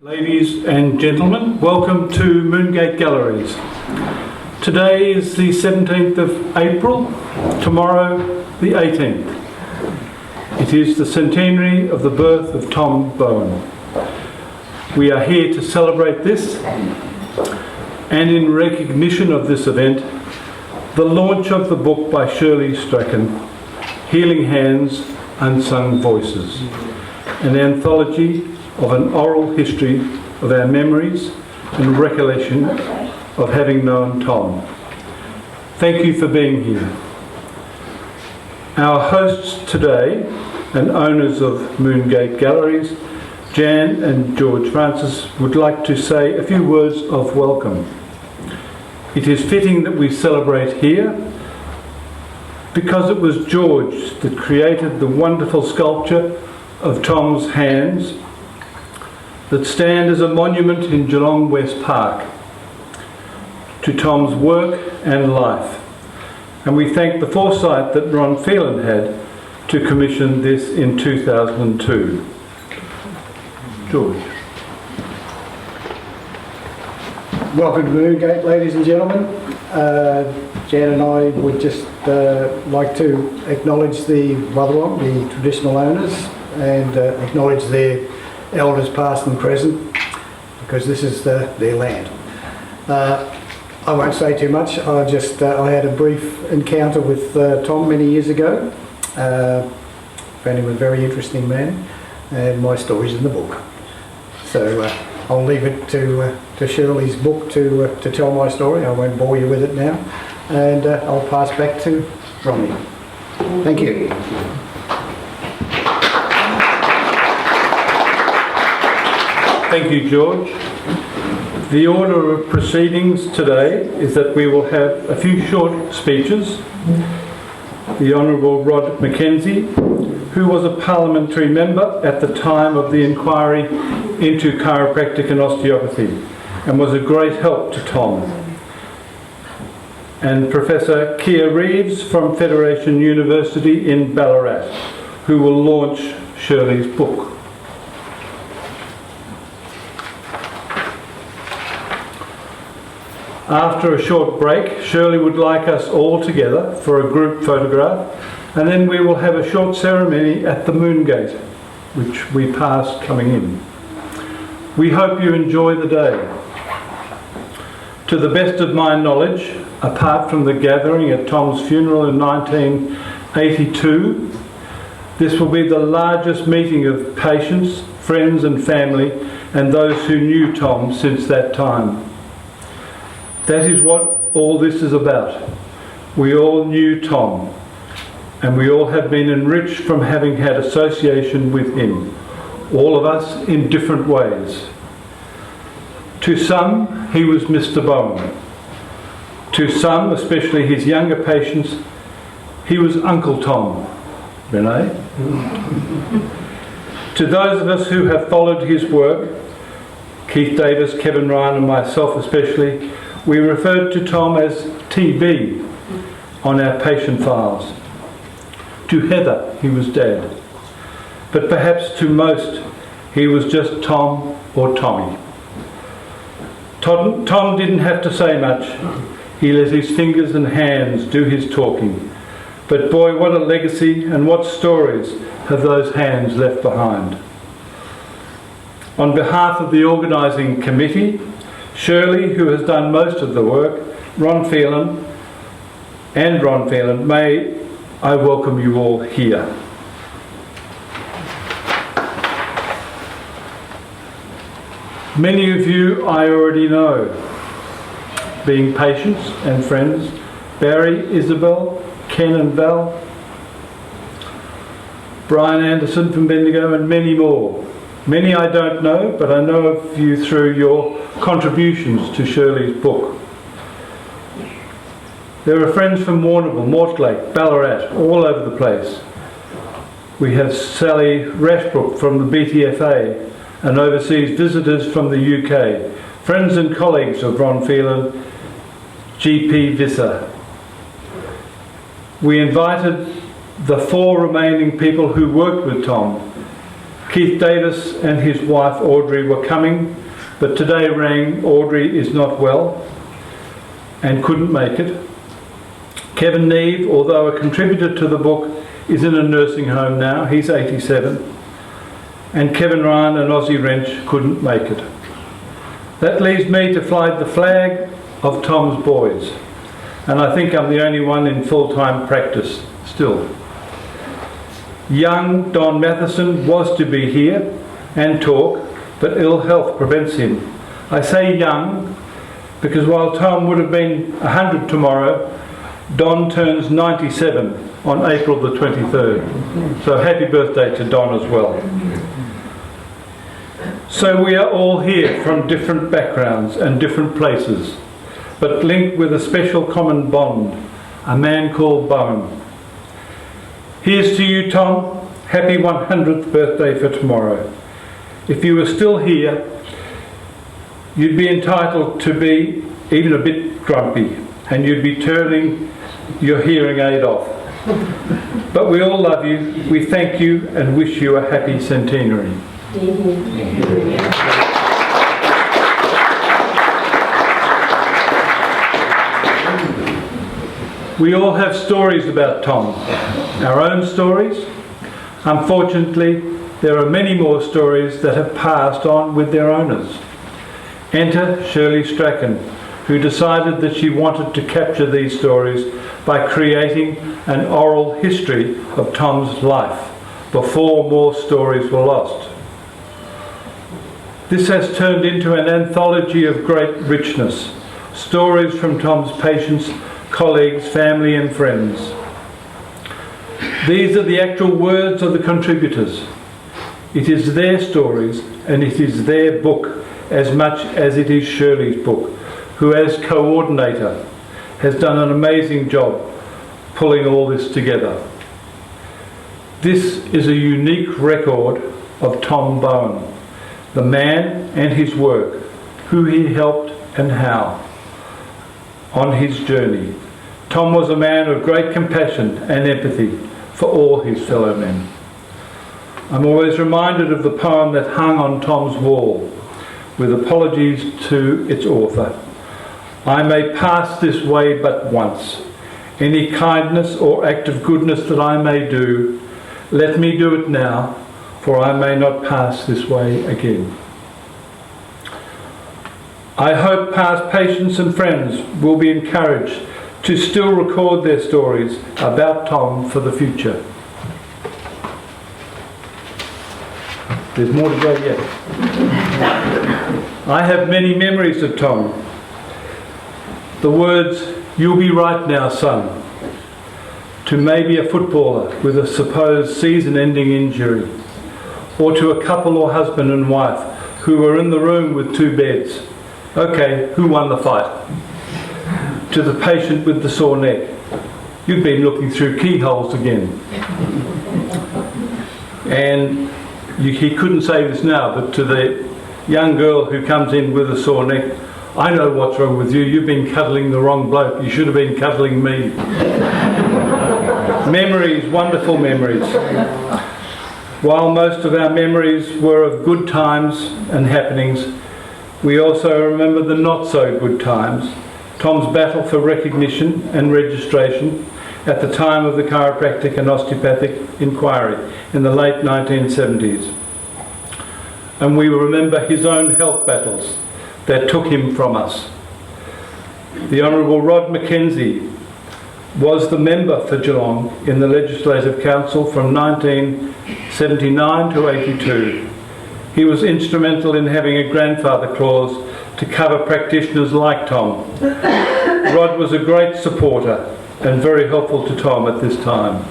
Ladies and gentlemen, welcome to Moongate Galleries. Today is the 17th of April, tomorrow the 18th. It is the centenary of the birth of Tom Bowen. We are here to celebrate this, and in recognition of this event, the launch of the book by Shirley Strachan, Healing Hands, Unsung Voices, an anthology of an oral history of our memories and recollection of having known Tom. Thank you for being here. Our hosts today and owners of Moongate Galleries, Jan and George Francis, would like to say a few words of welcome. It is fitting that we celebrate here because it was George that created the wonderful sculpture of Tom's hands that stand as a monument in Geelong West Park to Tom's work and life. And we thank the foresight that Ron Phelan had to commission this in 2002. George. Welcome to Moongate, ladies and gentlemen. Jan and I would just like to acknowledge the Wathaurong, the traditional owners, and acknowledge their elders past and present, because this is their land. I won't say too much. I had a brief encounter with Tom many years ago. Found him a very interesting man, and my story's in the book. So I'll leave it to Shirley's book to tell my story. I won't bore you with it now, and I'll pass back to Romney. Thank you. Thank you, George. The order of proceedings today is that we will have a few short speeches. The Hon Rod Mackenzie, who was a parliamentary member at the time of the inquiry into chiropractic and osteopathy, and was a great help to Tom. And Professor Keir Reeves from Federation University in Ballarat, who will launch Shirley's book. After a short break, Shirley would like us all together for a group photograph, and then we will have a short ceremony at the Moongate, which we passed coming in. We hope you enjoy the day. To the best of my knowledge, apart from the gathering at Tom's funeral in 1982, this will be the largest meeting of patients, friends and family, and those who knew Tom since that time. That is what all this is about. We all knew Tom, and we all have been enriched from having had association with him, all of us in different ways. To some, he was Mr. Bowen. To some, especially his younger patients, he was Uncle Tom. Renee? To those of us who have followed his work, Keith Davis, Kevin Ryan and myself especially, we referred to Tom as TB on our patient files. To Heather, he was Dad. But perhaps to most, he was just Tom or Tommy. Tom didn't have to say much. He let his fingers and hands do his talking. But boy, what a legacy and what stories have those hands left behind. On behalf of the organising committee, Shirley, who has done most of the work, Ron Phelan, may I welcome you all here. Many of you I already know, being patients and friends, Barry, Isabel, Ken and Val, Brian Anderson from Bendigo, and many more. Many I don't know, but I know of you through your contributions to Shirley's book. There are friends from Warrnambool, Mortlake, Ballarat, all over the place. We have Sally Rashbrook from the BTFA and overseas visitors from the UK, friends and colleagues of Ron Phelan, GP Visser. We invited the 4 remaining people who worked with Tom: Keith Davis and his wife Audrey were coming, but today rang Audrey is not well and couldn't make it. Kevin Neve, although a contributor to the book, is in a nursing home now. He's 87. And Kevin Ryan and Ozzy Wrench couldn't make it. That leaves me to fly the flag of Tom's boys. And I think I'm the only one in full-time practice still. Young Don Matheson was to be here and talk, but ill health prevents him. I say young because while Tom would have been 100 tomorrow, Don turns 97 on April the 23rd. So happy birthday to Don as well. So we are all here from different backgrounds and different places, but linked with a special common bond, a man called Bowen. Here's to you, Tom. Happy 100th birthday for tomorrow. If you were still here, you'd be entitled to be even a bit grumpy, and you'd be turning your hearing aid off. But we all love you, we thank you and wish you a happy centenary. We all have stories about Tom, our own stories. Unfortunately, there are many more stories that have passed on with their owners. Enter Shirley Strachan, who decided that she wanted to capture these stories by creating an oral history of Tom's life before more stories were lost. This has turned into an anthology of great richness, stories from Tom's patients, colleagues, family and friends. These are the actual words of the contributors. It is their stories and it is their book as much as it is Shirley's book, who as coordinator has done an amazing job pulling all this together. This is a unique record of Tom Bowen, the man and his work, who he helped and how on his journey. Tom was a man of great compassion and empathy for all his fellow men. I'm always reminded of the poem that hung on Tom's wall, with apologies to its author. I may pass this way but once. Any kindness or act of goodness that I may do, let me do it now, for I may not pass this way again. I hope past patients and friends will be encouraged to still record their stories about Tom for the future. There's more to go yet. I have many memories of Tom. The words, "You'll be right now, son," to maybe a footballer with a supposed season-ending injury, or to a couple or husband and wife who were in the room with two beds. Okay, who won the fight? To the patient with the sore neck. You've been looking through keyholes again. And he couldn't say this now, but to the young girl who comes in with a sore neck, I know what's wrong with you. You've been cuddling the wrong bloke. You should have been cuddling me. Memories, wonderful memories. While most of our memories were of good times and happenings, we also remember the not so good times. Tom's battle for recognition and registration at the time of the chiropractic and osteopathic inquiry in the late 1970s. And we remember his own health battles that took him from us. The Honourable Rod Mackenzie was the member for Geelong in the Legislative Council from 1979 to 82. He was instrumental in having a grandfather clause to cover practitioners like Tom. Rod was a great supporter and very helpful to Tom at this time.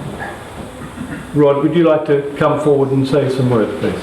Rod, would you like to come forward and say some words, please?